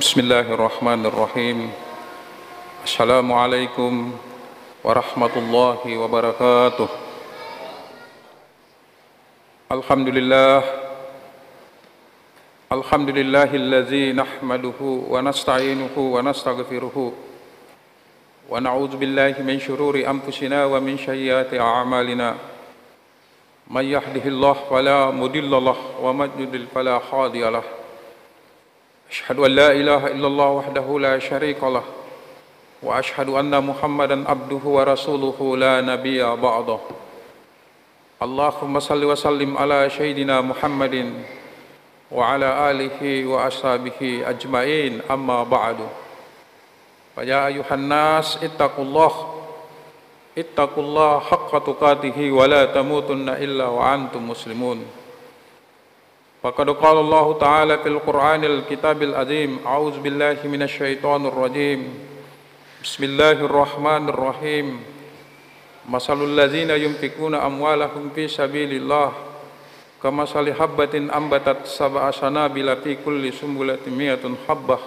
Bismillahirrahmanirrahim. Assalamualaikum warahmatullahi wabarakatuh. Alhamdulillahillazi nahmaduhu wa nasta'inuhu wa nastaghfiruhu wa na'udzu billahi min syururi anfusina wa min sayyiati a'malina. May yahdihillahu fala mudilla lahu wa may yudlil fala hadiya lahu. Asyhadu an la ilaha illallah wahdahu la syarika lah wa asyhadu anna Muhammadan abduhu wa rasuluhu la nabiyya ba'dah. Allahumma salli wa sallim ala sayyidina Muhammadin wa ala alihi wa ashabihi ajmain, amma ba'du. Fa ya ayuhan nas ittaqullah haqqa tuqatih wa la tamutunna illa wa antum muslimun. Faqad qala Allah Ta'ala fil Qur'anil Kitabil Azim. A'udzu billahi minasy syaithanir rajim. Bismillahirrahmanirrahim. Masalul ladzina yunfikuna amwalahum fi sabilillah kamasali habbatin ambatat sab'a sanabila fi kulli sumbulatin mi'atun habbah.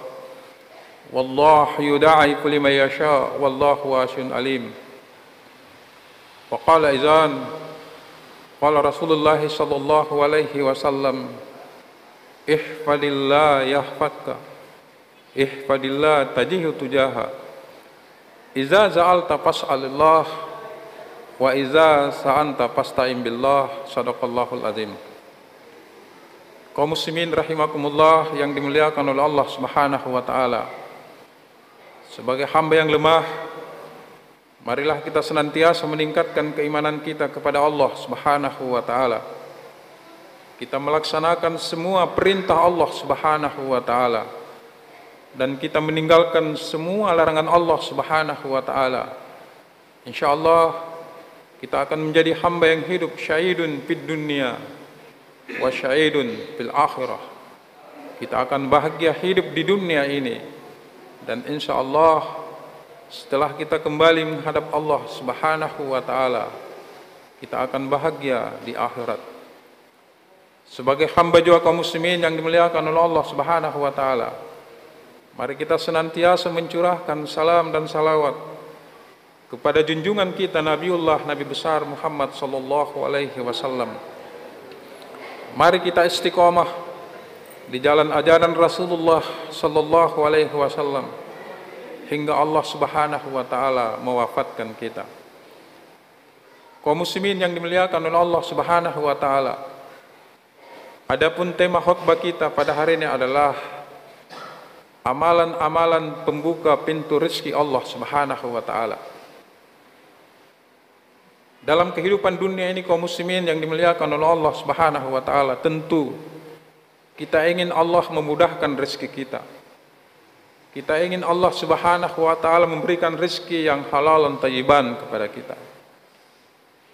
Wallahu yudaifu liman yasha wallahu wasi'un alim. Wa qala izan qala Rasulullah sallallahu alaihi wasallam, ihfadillah yahfadka, ihfadillah tajihu tujaha, iza za'alta fas'alillah, wa iza sa'anta fasta'in billah. Sadaqallahul azim. Kaum muslimin rahimakumullah yang dimuliakan oleh Allah Subhanahu wa taala. Sebagai hamba yang lemah, marilah kita senantiasa meningkatkan keimanan kita kepada Allah Subhanahu wa taala. Kita melaksanakan semua perintah Allah Subhanahu wa taala dan kita meninggalkan semua larangan Allah Subhanahu wa taala. Insyaallah kita akan menjadi hamba yang hidup syahidun fid dunya wa syahidun fil akhirah. Kita akan bahagia hidup di dunia ini dan insyaallah setelah kita kembali menghadap Allah Subhanahu wa taala, kita akan bahagia di akhirat. Sebagai hamba juga kaum muslimin yang dimuliakan oleh Allah Subhanahu wa taala, mari kita senantiasa mencurahkan salam dan salawat kepada junjungan kita Nabiullah Nabi besar Muhammad sallallahu alaihi wasallam. Mari kita istiqomah di jalan ajaran Rasulullah sallallahu alaihi wasallam hingga Allah Subhanahu wa taala mewafatkan kita. Kaum muslimin yang dimuliakan oleh Allah Subhanahu wa taala, adapun tema khutbah kita pada hari ini adalah amalan-amalan pembuka pintu rezeki Allah Subhanahu wa taala. Dalam kehidupan dunia ini kaum muslimin yang dimuliakan oleh Allah Subhanahu wa taala, tentu kita ingin Allah memudahkan rezeki kita. Kita ingin Allah Subhanahu wa taala memberikan rezeki yang halal dan thayyiban kepada kita.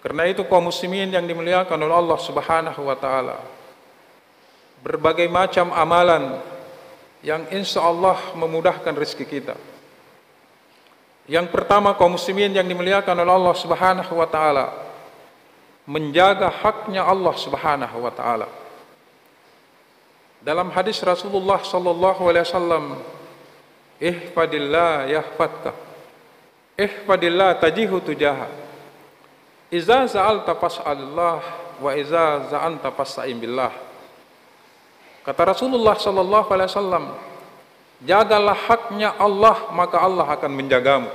Karena itu kaum muslimin yang dimuliakan oleh Allah Subhanahu wa taala, berbagai macam amalan yang insya Allah memudahkan rezeki kita. Yang pertama kaum muslimin yang dimuliakan oleh Allah Subhanahu wa taala, menjaga haknya Allah Subhanahu wa taala. Dalam hadis Rasulullah sallallahu alaihi wasallam, ihfadillah yahfadka, ihfadillah tajihu tujaha, iza za'alta fas'alillah, wa iza za'anta fasta'in billah. Kata Rasulullah sallallahu alaihi wasallam, jagalah haknya Allah maka Allah akan menjagamu.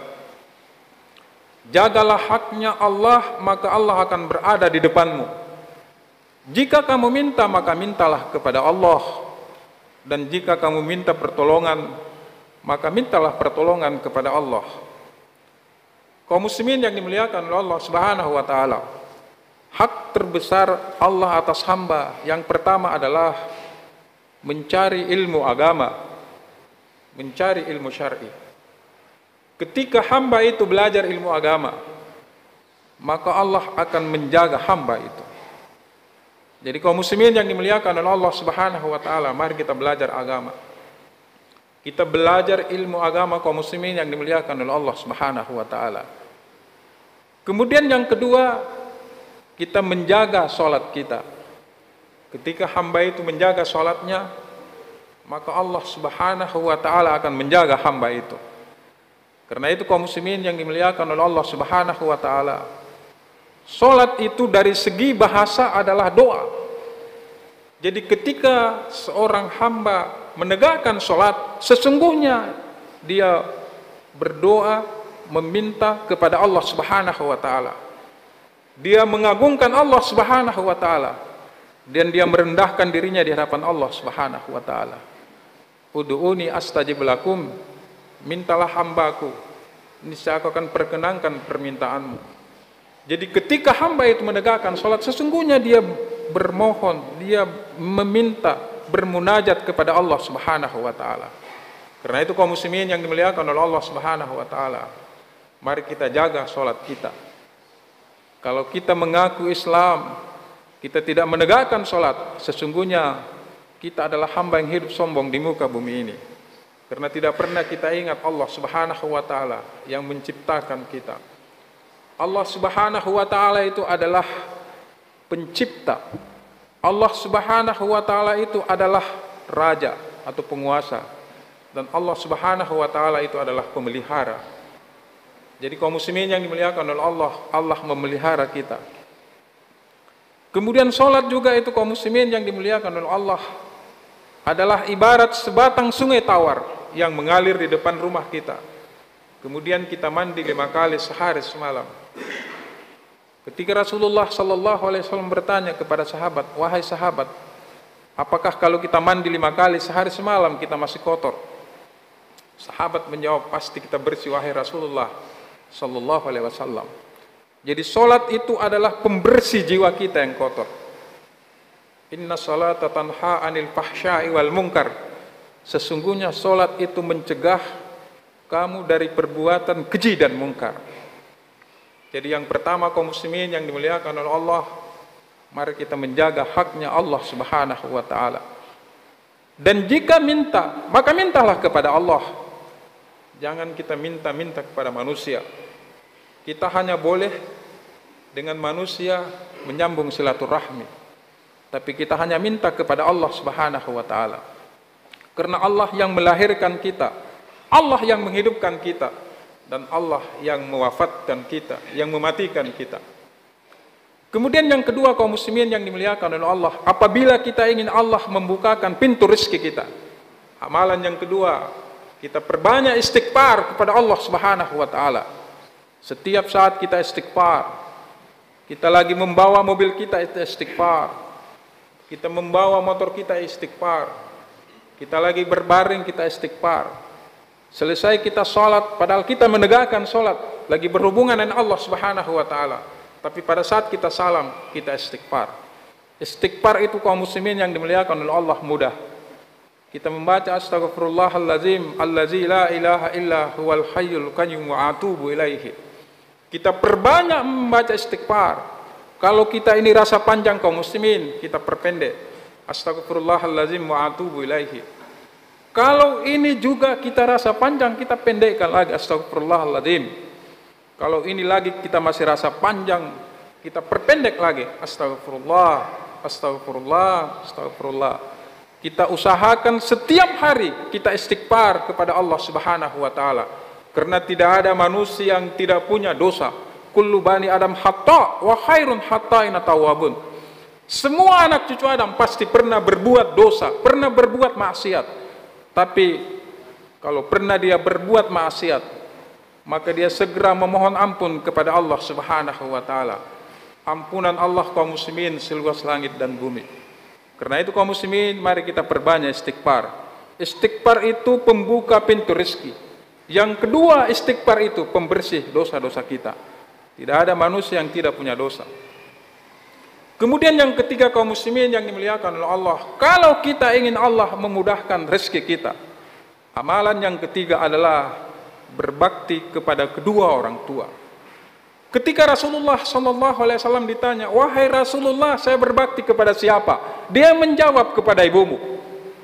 Jagalah haknya Allah maka Allah akan berada di depanmu. Jika kamu minta maka mintalah kepada Allah, dan jika kamu minta pertolongan maka mintalah pertolongan kepada Allah. Kaum muslimin yang dimuliakan oleh Allah Subhanahu wa taala, hak terbesar Allah atas hamba yang pertama adalah mencari ilmu agama, mencari ilmu syar'i. Ketika hamba itu belajar ilmu agama, maka Allah akan menjaga hamba itu. Jadi kaum muslimin yang dimuliakan oleh Allah Subhanahu wa taala, mari kita belajar agama. Kita belajar ilmu agama kaum muslimin yang dimuliakan oleh Allah Subhanahu wa taala. Kemudian yang kedua, kita menjaga salat kita. Ketika hamba itu menjaga salatnya, maka Allah Subhanahu wa taala akan menjaga hamba itu. Karena itu kaum muslimin yang dimuliakan oleh Allah Subhanahu wa taala, salat itu dari segi bahasa adalah doa. Jadi ketika seorang hamba menegakkan salat, sesungguhnya dia berdoa meminta kepada Allah Subhanahu wa taala. Dia mengagungkan Allah Subhanahu wa taala dan dia merendahkan dirinya di hadapan Allah Subhanahu wa taala. Ud'uni astajib lakum, mintalah hambaku, niscaya aku akan perkenankan permintaanmu. Jadi ketika hamba itu menegakkan salat, sesungguhnya dia bermohon, dia meminta, bermunajat kepada Allah Subhanahu wa taala. Karena itu kaum muslimin yang dimuliakan oleh Allah Subhanahu wa taala, mari kita jaga salat kita. Kalau kita mengaku Islam, kita tidak menegakkan salat, sesungguhnya kita adalah hamba yang hidup sombong di muka bumi ini. Karena tidak pernah kita ingat Allah Subhanahu wa taala yang menciptakan kita. Allah Subhanahu wa taala itu adalah pencipta. Allah Subhanahu wa taala itu adalah raja atau penguasa. Dan Allah Subhanahu wa taala itu adalah pemelihara. Jadi kaum muslimin yang dimuliakan oleh Allah, Allah memelihara kita. Kemudian salat juga itu kaum muslimin yang dimuliakan oleh Allah adalah ibarat sebatang sungai tawar yang mengalir di depan rumah kita. Kemudian kita mandi 5 kali sehari semalam. Ketika Rasulullah sallallahu alaihi wasallam bertanya kepada sahabat, "Wahai sahabat, apakah kalau kita mandi 5 kali sehari semalam kita masih kotor?" Sahabat menjawab, "Pasti kita bersih wahai Rasulullah sallallahu alaihi wasallam." Jadi salat itu adalah pembersih jiwa kita yang kotor. Inna salata tanha 'anil fahsya'i wal munkar. Sesungguhnya salat itu mencegah kamu dari perbuatan keji dan mungkar. Jadi yang pertama kaum muslimin yang dimuliakan oleh Allah, mari kita menjaga haknya Allah Subhanahu wa taala. Dan jika minta, maka mintalah kepada Allah. Jangan kita minta-minta kepada manusia. Kita hanya boleh dengan manusia menyambung silaturahmi, tapi kita hanya minta kepada Allah Subhanahu wa taala. Karena Allah yang melahirkan kita, Allah yang menghidupkan kita, dan Allah yang mewafatkan kita, yang mematikan kita. Kemudian yang kedua kaum muslimin yang dimuliakan oleh Allah, apabila kita ingin Allah membukakan pintu rezeki kita, amalan yang kedua, kita perbanyak istighfar kepada Allah Subhanahu wa taala. Setiap saat kita istighfar. Kita lagi membawa mobil kita istighfar. Kita membawa motor kita istighfar. Kita lagi berbaring kita istighfar. Selesai kita sholat, padahal kita menegakkan sholat, lagi berhubungan dengan Allah Subhanahu wa taala. Tapi pada saat kita salam, kita istighfar. Istighfar itu kaum muslimin yang dimuliakan oleh Allah mudah. Kita membaca astaghfirullahalazim allazi la ilaha illa huwal hayyul qayyum wa atubu ilaihi. Kita perbanyak membaca istighfar. Kalau kita ini rasa panjang kaum muslimin, kita perpendek. Astaghfirullahalazim wa atubu ilaihi. Kalau ini juga kita rasa panjang, kita pendekkan lagi astaghfirullahalazim. Kalau ini lagi kita masih rasa panjang, kita perpendek lagi astagfirullah, astagfirullah, astagfirullah. Kita usahakan setiap hari kita istighfar kepada Allah Subhanahu wa taala. Karena tidak ada manusia yang tidak punya dosa. Kullu bani Adam khata' wa khairun khata'ina tawwabun. Semua anak cucu Adam pasti pernah berbuat dosa, pernah berbuat maksiat. Tapi kalau pernah dia berbuat maksiat, maka dia segera memohon ampun kepada Allah Subhanahu wa taala. Ampunan Allah kaum muslimin seluas langit dan bumi. Karena itu kaum muslimin, mari kita perbanyak istighfar. Istighfar itu pembuka pintu rezeki. Yang kedua, istighfar itu pembersih dosa-dosa kita. Tidak ada manusia yang tidak punya dosa. Kemudian yang ketiga kaum muslimin yang dimuliakan oleh Allah, kalau kita ingin Allah memudahkan rezeki kita, amalan yang ketiga adalah berbakti kepada kedua orang tua. Ketika Rasulullah SAW ditanya, "Wahai Rasulullah, saya berbakti kepada siapa?" Dia menjawab, "Kepada ibumu."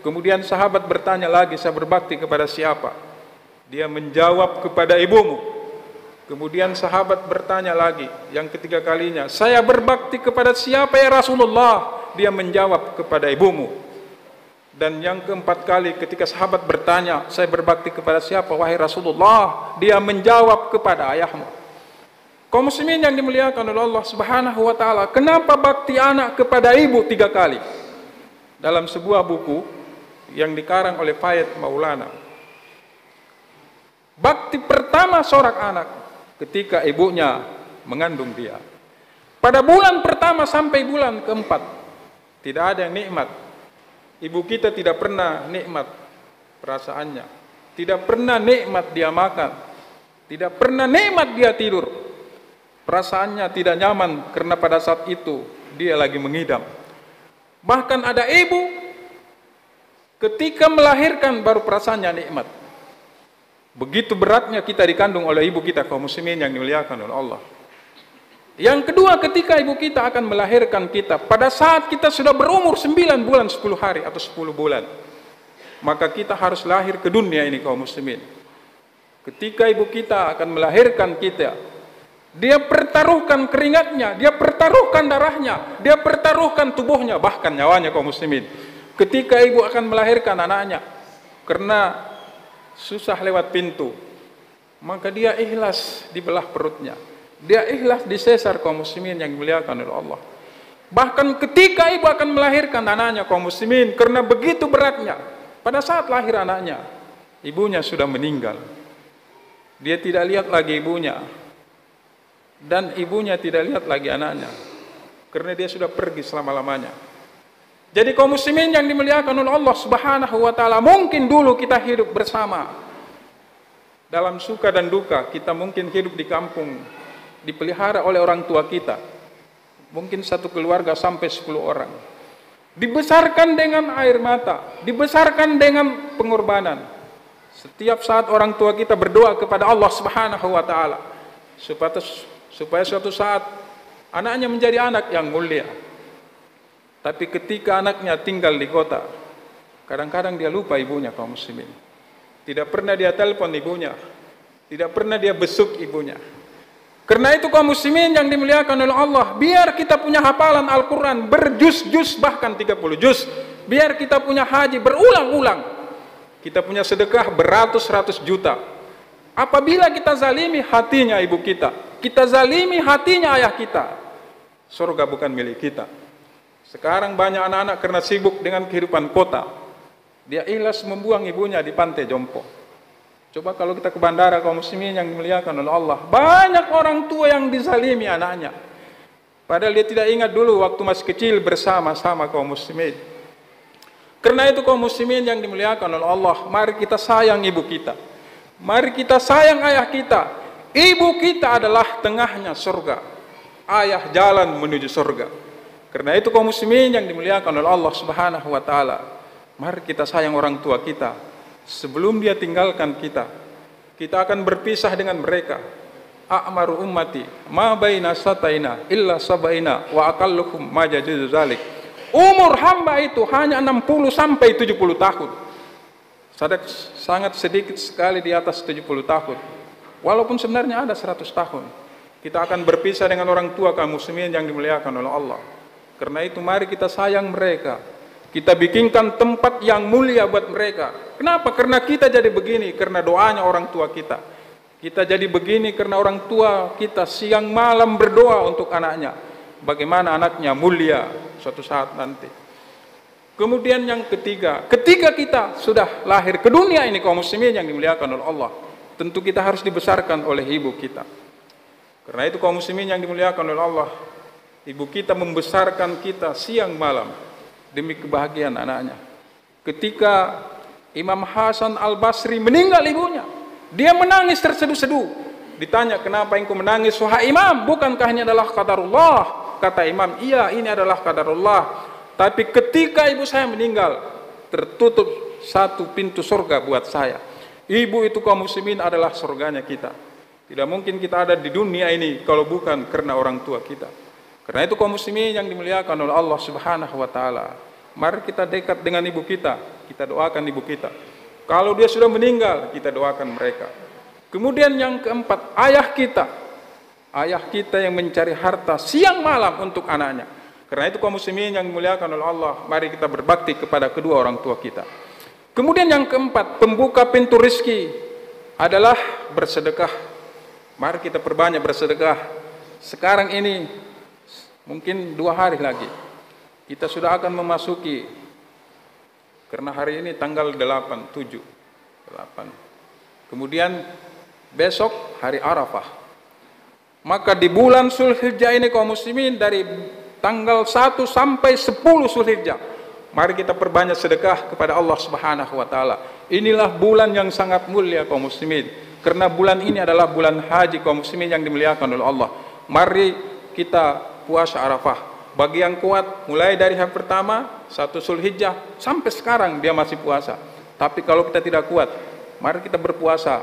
Kemudian sahabat bertanya lagi, "Saya berbakti kepada siapa?" Dia menjawab, "Kepada ibumu." Kemudian sahabat bertanya lagi, yang ketiga kalinya, "Saya berbakti kepada siapa ya Rasulullah?" Dia menjawab, "Kepada ibumu." Dan yang keempat kali ketika sahabat bertanya, saya berbakti kepada siapa wahai Rasulullah? Dia menjawab, kepada ayahmu. Kaum muslimin yang dimuliakan oleh Allah Subhanahu wa taala, kenapa bakti anak kepada ibu 3 kali? Dalam sebuah buku yang dikarang oleh Fayyad Maulana, bakti pertama seorang anak ketika ibunya mengandung dia. Pada bulan pertama sampai bulan keempat, tidak ada yang nikmat. Ibu kita tidak pernah nikmat perasaannya, tidak pernah nikmat dia makan, tidak pernah nikmat dia tidur. Perasaannya tidak nyaman karena pada saat itu dia lagi mengidam. Bahkan ada ibu ketika melahirkan baru perasaannya nikmat. Begitu beratnya kita dikandung oleh ibu kita, kaum muslimin yang dimuliakan oleh Allah. Yang kedua, ketika ibu kita akan melahirkan kita, pada saat kita sudah berumur 9 bulan 10 hari atau 10 bulan, maka kita harus lahir ke dunia ini, kaum muslimin. Ketika ibu kita akan melahirkan kita, dia pertaruhkan keringatnya, dia pertaruhkan darahnya, dia pertaruhkan tubuhnya, bahkan nyawanya, kaum muslimin. Ketika ibu akan melahirkan anaknya, karena susah lewat pintu, maka dia ikhlas dibelah perutnya, dia ikhlas disesar, kaum muslimin yang dimuliakan oleh Allah. Bahkan ketika ibu akan melahirkan anaknya, kaum muslimin, karena begitu beratnya, pada saat lahir anaknya, ibunya sudah meninggal. Dia tidak lihat lagi ibunya, dan ibunya tidak lihat lagi anaknya, karena dia sudah pergi selama-lamanya. Jadi kaum muslimin yang dimuliakan oleh Allah Subhanahu wa taala, mungkin dulu kita hidup bersama dalam suka dan duka, kita mungkin hidup di kampung, dipelihara oleh orang tua kita, mungkin satu keluarga sampai 10 orang, dibesarkan dengan air mata, dibesarkan dengan pengorbanan. Setiap saat orang tua kita berdoa kepada Allah Subhanahu wa taala supaya suatu saat anaknya menjadi anak yang mulia. Tapi ketika anaknya tinggal di kota, kadang-kadang dia lupa ibunya, kaum muslimin. Tidak pernah dia telepon ibunya, tidak pernah dia besuk ibunya. Karena itu kaum muslimin yang dimuliakan oleh Allah, biar kita punya hafalan Al-Quran berjuz-juz, bahkan 30 juz, biar kita punya haji berulang-ulang, kita punya sedekah beratus-ratus juta, apabila kita zalimi hatinya ibu kita, kita zalimi hatinya ayah kita, surga bukan milik kita. Sekarang banyak anak-anak karena sibuk dengan kehidupan kota, dia ikhlas membuang ibunya di pantai jompo. Coba kalau kita ke bandara, kaum muslimin yang dimuliakan oleh Allah, banyak orang tua yang dizalimi anaknya, padahal dia tidak ingat dulu waktu masih kecil bersama-sama kaum muslimin. Karena itu kaum muslimin yang dimuliakan oleh Allah, mari kita sayang ibu kita, mari kita sayang ayah kita. Ibu kita adalah tengahnya surga, ayah jalan menuju surga. Karena itu kaum muslimin yang dimuliakan oleh Allah Subhanahu wa taala, mari kita sayang orang tua kita. Sebelum dia tinggalkan kita, kita akan berpisah dengan mereka. A'maru ummati ma baina sataina illa sabaina wa aqalluhum majajizu zalik. Umur hamba itu hanya 60 sampai 70 tahun. Sangat sedikit sekali di atas 70 tahun. Walaupun sebenarnya ada 100 tahun. Kita akan berpisah dengan orang tua kaum muslimin yang dimuliakan oleh Allah. Karena itu mari kita sayang mereka. Kita bikinkan tempat yang mulia buat mereka. Kenapa? Karena kita jadi begini karena doanya orang tua kita. Kita jadi begini karena orang tua kita siang malam berdoa untuk anaknya. Bagaimana anaknya mulia suatu saat nanti. Kemudian yang ketiga, ketika kita sudah lahir ke dunia ini kaum muslimin yang dimuliakan oleh Allah, tentu kita harus dibesarkan oleh ibu kita. Karena itu kaum muslimin yang dimuliakan oleh Allah, ibu kita membesarkan kita siang malam demi kebahagiaan anaknya. Ketika Imam Hasan Al-Basri meninggal ibunya, dia menangis terseduh-seduh. Ditanya, kenapa engkau menangis wahai imam? Bukankah ini adalah qadarullah? Kata imam, iya ini adalah qadarullah. Tapi ketika ibu saya meninggal, tertutup satu pintu surga buat saya. Ibu itu kaum muslimin adalah surganya kita. Tidak mungkin kita ada di dunia ini kalau bukan karena orang tua kita. Karena itu kaum muslimin yang dimuliakan oleh Allah Subhanahu wa taala, mari kita dekat dengan ibu kita doakan ibu kita. Kalau dia sudah meninggal, kita doakan mereka. Kemudian yang keempat, ayah kita yang mencari harta siang malam untuk anaknya. Karena itu kaum muslimin yang dimuliakan oleh Allah, mari kita berbakti kepada kedua orang tua kita. Kemudian yang keempat, pembuka pintu rezeki adalah bersedekah. Mari kita perbanyak bersedekah. Sekarang ini mungkin 2 hari lagi kita sudah akan memasuki, karena hari ini tanggal 8. Kemudian besok hari Arafah. Maka di bulan Zulhijjah ini kaum muslimin, dari tanggal 1 sampai 10 Zulhijjah, mari kita perbanyak sedekah kepada Allah Subhanahu wa taala. Inilah bulan yang sangat mulia kaum muslimin, karena bulan ini adalah bulan haji kaum muslimin yang dimuliakan oleh Allah. Mari kita puasa Arafah. Bagi yang kuat, mulai dari hari pertama 1 Zulhijjah sampai sekarang dia masih puasa. Tapi kalau kita tidak kuat, mari kita berpuasa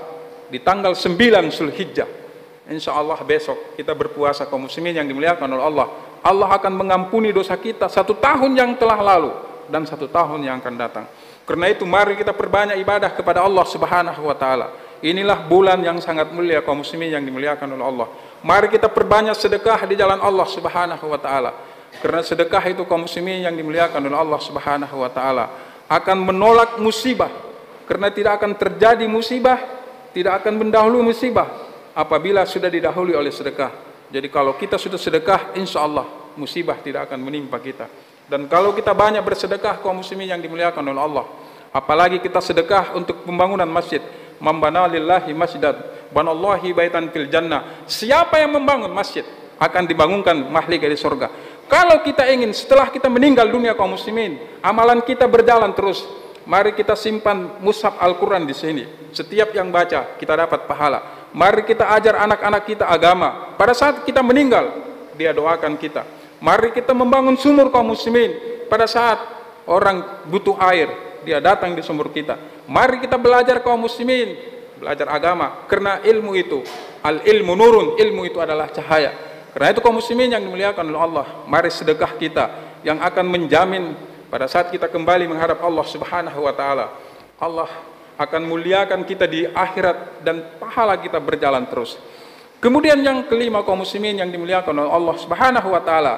di tanggal 9 Zulhijjah. Insya Allah besok kita berpuasa kaum muslimin yang dimuliakan oleh Allah. Allah akan mengampuni dosa kita 1 tahun yang telah lalu dan 1 tahun yang akan datang. Karena itu mari kita perbanyak ibadah kepada Allah Subhanahu wa taala. Inilah bulan yang sangat mulia kaum muslimin yang dimuliakan oleh Allah. Mari kita perbanyak sedekah di jalan Allah Subhanahu wa taala. Karena sedekah itu kaum muslimin yang dimuliakan oleh Allah Subhanahu wa taala akan menolak musibah. Karena tidak akan terjadi musibah, tidak akan mendahului musibah apabila sudah didahului oleh sedekah. Jadi kalau kita sudah sedekah, insya Allah musibah tidak akan menimpa kita. Dan kalau kita banyak bersedekah kaum muslimin yang dimuliakan oleh Allah, apalagi kita sedekah untuk pembangunan masjid, membana lillahi masjidan banallahi baitan fil jannah. Siapa yang membangun masjid akan dibangunkan mahlik di surga. Kalau kita ingin setelah kita meninggal dunia kaum muslimin, amalan kita berjalan terus, mari kita simpan mushaf Al-Quran di sini. Setiap yang baca kita dapat pahala. Mari kita ajar anak-anak kita agama. Pada saat kita meninggal, dia doakan kita. Mari kita membangun sumur kaum muslimin. Pada saat orang butuh air, dia datang di sumur kita. Mari kita belajar kaum muslimin, belajar agama. Karena ilmu itu, al-ilmu nurun, ilmu itu adalah cahaya. Karena itu kaum muslimin yang dimuliakan oleh Allah, mari sedekah kita yang akan menjamin pada saat kita kembali menghadap Allah Subhanahu wa taala, Allah akan muliakan kita di akhirat dan pahala kita berjalan terus. Kemudian yang kelima kaum muslimin yang dimuliakan oleh Allah Subhanahu wa taala,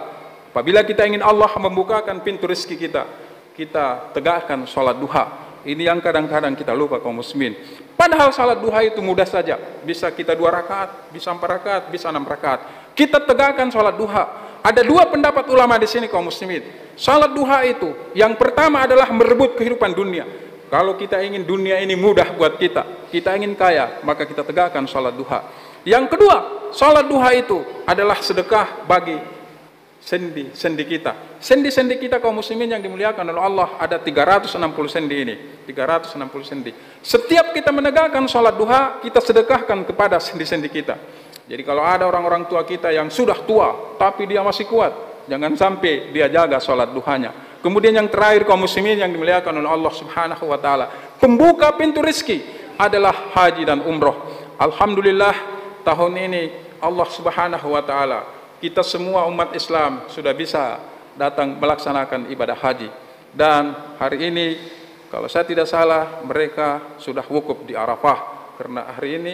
apabila kita ingin Allah membukakan pintu rezeki kita, kita tegakkan salat duha. Ini yang kadang-kadang kita lupa kaum muslimin. Padahal salat duha itu mudah saja. Bisa kita 2 rakaat, bisa 4 rakaat, bisa 6 rakaat. Kita tegakkan salat duha. Ada 2 pendapat ulama di sini kaum muslimin. Salat duha itu yang pertama adalah merebut kehidupan dunia. Kalau kita ingin dunia ini mudah buat kita, kita ingin kaya, maka kita tegakkan salat duha. Yang kedua, salat duha itu adalah sedekah bagi sendi kita. Sendi-sendi kita kaum muslimin yang dimuliakan oleh Allah ada 360 sendi ini. 360 sendi. Setiap kita menegakkan salat duha, kita sedekahkan kepada sendi-sendi kita. Jadi kalau ada orang-orang tua kita yang sudah tua tapi dia masih kuat, jangan sampai dia jaga salat duhanya. Kemudian yang terakhir kaum muslimin yang dimuliakan oleh Allah Subhanahu wa taala, pembuka pintu rezeki adalah haji dan umroh. Alhamdulillah tahun ini Allah Subhanahu wa taala, kita semua umat Islam sudah bisa datang melaksanakan ibadah haji. Dan hari ini kalau saya tidak salah mereka sudah wukuf di Arafah. Karena hari ini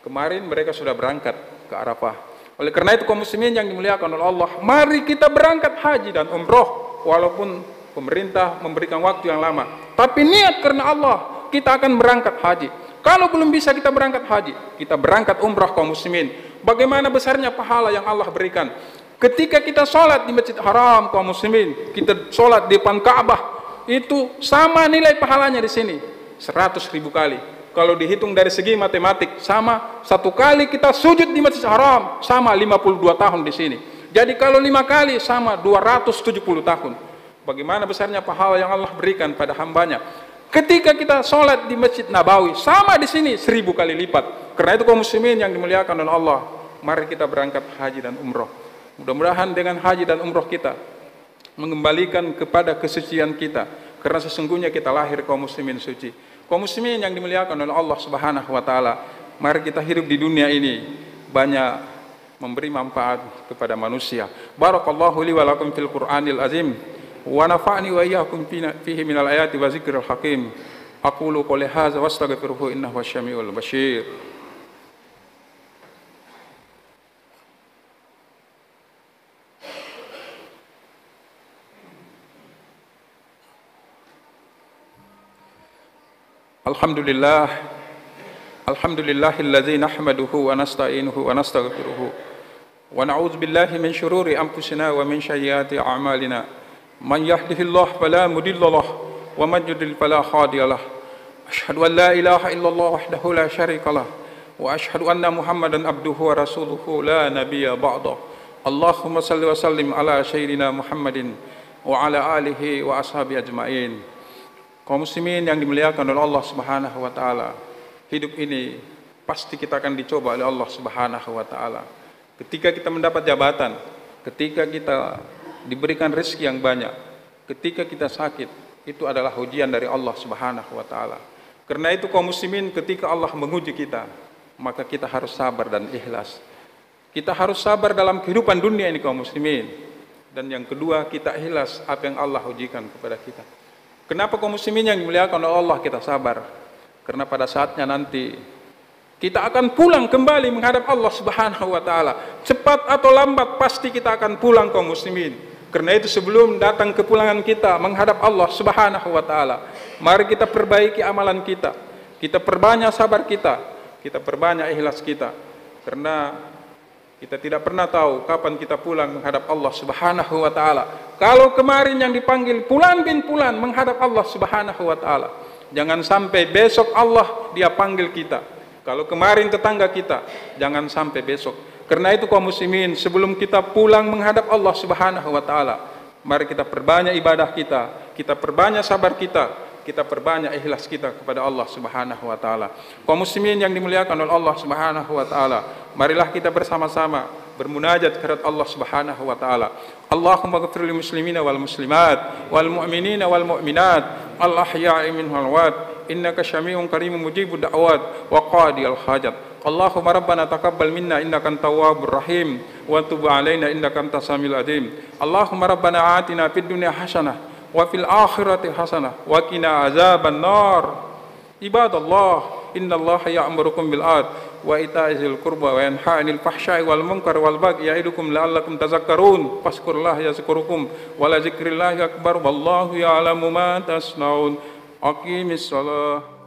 kemarin mereka sudah berangkat ke Arafah. Oleh karena itu kaum muslimin yang dimuliakan oleh Allah, mari kita berangkat haji dan umroh. Walaupun pemerintah memberikan waktu yang lama, tapi niat karena Allah kita akan berangkat haji. Kalau belum bisa kita berangkat haji, kita berangkat umrah kaum muslimin. Bagaimana besarnya pahala yang Allah berikan. Ketika kita sholat di Masjid Haram kaum muslimin, kita sholat di depan Ka'bah, itu sama nilai pahalanya di sini 100.000 kali. Kalau dihitung dari segi matematik, sama 1 kali kita sujud di Masjid Haram sama 52 tahun di sini. Jadi kalau 5 kali sama 270 tahun. Bagaimana besarnya pahala yang Allah berikan pada hambanya. Ketika kita sholat di Masjid Nabawi, sama di sini 1000 kali lipat. Karena itu kaum muslimin yang dimuliakan oleh Allah, mari kita berangkat haji dan umroh. Mudah-mudahan dengan haji dan umroh kita mengembalikan kepada kesucian kita. Karena sesungguhnya kita lahir kaum muslimin suci. Kaum muslimin yang dimuliakan oleh Allah Subhanahu wa taala, mari kita hidup di dunia ini banyak memberi manfaat kepada manusia. Barakallahu li wa lakum fil Qur'anil azim. Wa nafa'ni wa iyyakum fihi minal ayati wa zikril hakim. Aqulu qouli hadza wa astaghfiruhu innahu wasyami'ul basyir. Alhamdulillah, alhamdulillahilladzi nahmaduhu wa nasta'inuhu wa nastaghfiruhu wa na'udzu billahi min syururi anfusina wa min sayyiati a'malina. Man yahdihillahu fala mudilla lahu wa man yudlil fala hadiya lahu. Asyhadu an la ilaha illallah wahdahu la syarika lahu wa asyhadu anna Muhammadan abduhu wa rasuluhu la nabiyya ba'dahu. Allahumma salli wa sallim ala sayyidina Muhammadin wa ala alihi wa ashabi ajmain. Kaum muslimin yang dimuliakan oleh Allah Subhanahu wa taala, hidup ini pasti kita akan dicoba oleh Allah Subhanahu wa taala. Ketika kita mendapat jabatan, ketika kita diberikan rezeki yang banyak, ketika kita sakit, itu adalah ujian dari Allah Subhanahu wa taala. Karena itu kaum muslimin, ketika Allah menguji kita, maka kita harus sabar dan ikhlas. Kita harus sabar dalam kehidupan dunia ini kaum muslimin. Dan yang kedua, kita ikhlas apa yang Allah ujikan kepada kita. Kenapa kaum muslimin yang dimuliakan oleh Allah kita sabar? Karena pada saatnya nanti kita akan pulang kembali menghadap Allah Subhanahu wa taala. Cepat atau lambat pasti kita akan pulang kaum muslimin. Karena itu sebelum datang kepulangan kita menghadap Allah Subhanahu wa taala, mari kita perbaiki amalan kita. Kita perbanyak sabar kita perbanyak ikhlas kita. Karena kita tidak pernah tahu kapan kita pulang menghadap Allah Subhanahu wa taala. Kalau kemarin yang dipanggil Fulan bin Fulan menghadap Allah Subhanahu wa taala, jangan sampai besok Allah dia panggil kita. Kalau kemarin tetangga kita, jangan sampai besok. Karena itu kaum muslimin, sebelum kita pulang menghadap Allah Subhanahu wa taala, mari kita perbanyak ibadah kita perbanyak sabar kita perbanyak ikhlas kita kepada Allah Subhanahu wa taala. Kaum muslimin yang dimuliakan oleh Allah Subhanahu wa taala, marilah kita bersama-sama bermunajat kepada Allah Subhanahu wa taala. Allahumma ghfir lil muslimina wal muslimat wal mu'minina wal mu'minat al ahya'i minhum wal amwat innaka syami'un karimun mujibud da'wat wa qadiyal hajat. Allahumma rabbana taqabbal minna innaka antat tawwabur rahim wa tub 'alaina innaka antas samiul alim. Allahumma rabbana atina fid dunya hasanah wa fil akhirati hasanah wa qina azaban nar. Ibadallah, innallaha ya'murukum bil 'adli wa ita'izil qurba wa yanha 'anil fahsya'i wal munkar wal baghi ya'idukum la'allakum tadhakkarun. Fazkurullaha yazkurukum wa la dzikrillahi akbar wallahu ya'lamu ma tasnaun. Aqimis shalah.